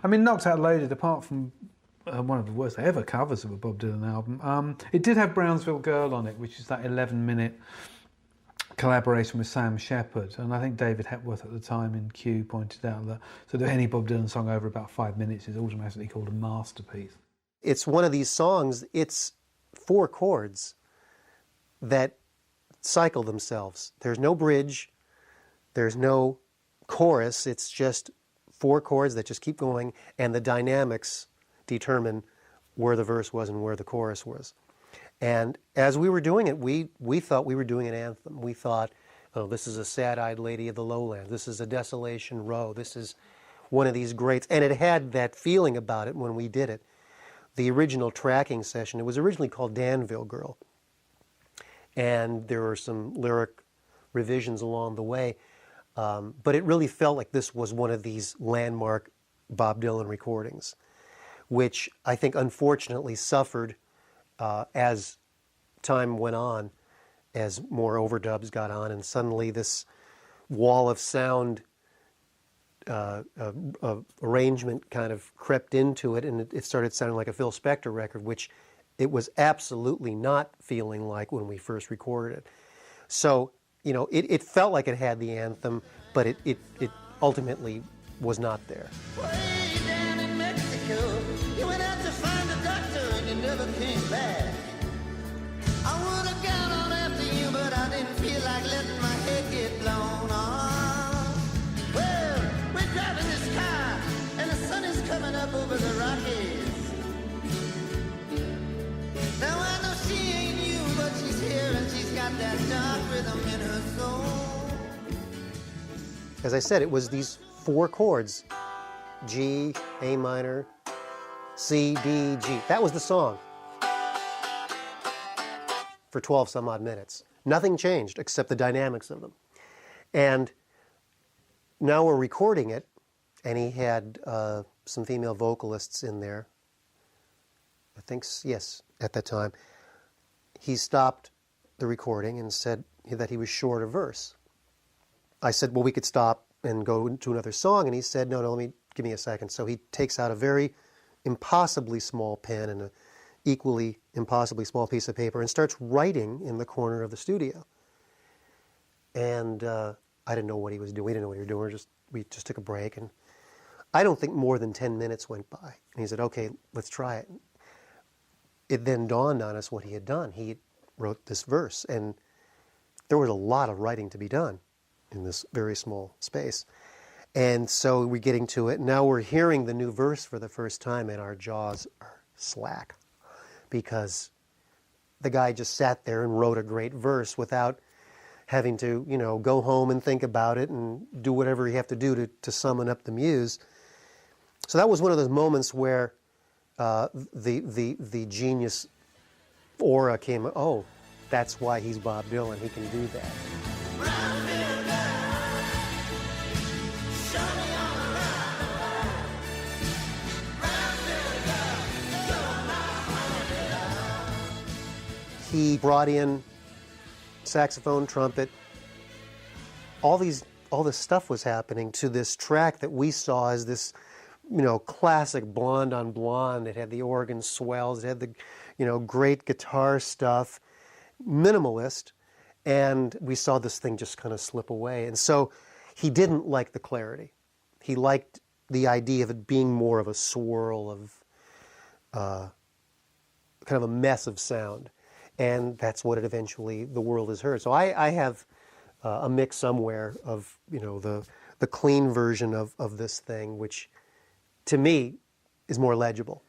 I mean, Knocked Out Loaded, apart from one of the worst ever covers of a Bob Dylan album, it did have Brownsville Girl on it, which is that 11-minute collaboration with Sam Shepard. And I think David Hepworth at the time in Q pointed out that sort of any Bob Dylan song over about 5 minutes is automatically called a masterpiece. It's one of these songs, it's 4 chords that cycle themselves. There's no bridge, there's no chorus, it's just 4 chords that just keep going, and the dynamics determine where the verse was and where the chorus was. And as we were doing it, we thought we were doing an anthem. We thought, oh, this is a sad-eyed lady of the lowlands. This is a Desolation Row. This is one of these greats. And it had that feeling about it when we did it. The original tracking session, it was originally called Danville Girl. And there were some lyric revisions along the way. But it really felt like this was one of these landmark Bob Dylan recordings, which I think unfortunately suffered as time went on, as more overdubs got on, and suddenly this wall of sound arrangement kind of crept into it, and it started sounding like a Phil Spector record, which it was absolutely not feeling like when we first recorded it. So, you know, it felt like it had the anthem, but it ultimately was not there. Way down in Mexico, you went out to find a doctor and you never came back. I would have gone on after you, but I didn't feel like letting my head get blown off. Well, we're driving this car, and the sun is coming up over the Rockies. Now I know she ain't you, but she's here, and she's got that dark rhythm in her soul. As I said, it was these 4 chords, G, A minor, C, D, G. That was the song for 12 some odd minutes. Nothing changed except the dynamics of them. And now we're recording it, and he had some female vocalists in there. I think, yes, at that time. He stopped the recording and said that he was short a verse. I said, well, we could stop and go into another song, and he said, no, give me a second. So he takes out a very impossibly small pen and an equally impossibly small piece of paper and starts writing in the corner of the studio. And I didn't know what he was doing. We didn't know what he was doing. We just took a break, and I don't think more than 10 minutes went by. And he said, okay, let's try it. It then dawned on us what he had done. He wrote this verse, and there was a lot of writing to be done in this very small space. And so we're getting to it. Now we're hearing the new verse for the first time, and our jaws are slack because the guy just sat there and wrote a great verse without having to, you know, go home and think about it and do whatever you have to do to summon up the muse. So that was one of those moments where the genius aura came, oh, that's why he's Bob Dylan, he can do that. He brought in saxophone, trumpet. All this stuff was happening to this track that we saw as this, you know, classic blonde on blonde. It had the organ swells, it had the, you know, great guitar stuff, minimalist, and we saw this thing just kind of slip away. And so he didn't like the clarity. He liked the idea of it being more of a swirl of kind of a mess of sound. And that's what it eventually, the world has heard. So I have a mix somewhere of, you know, the clean version of this thing, which to me is more legible.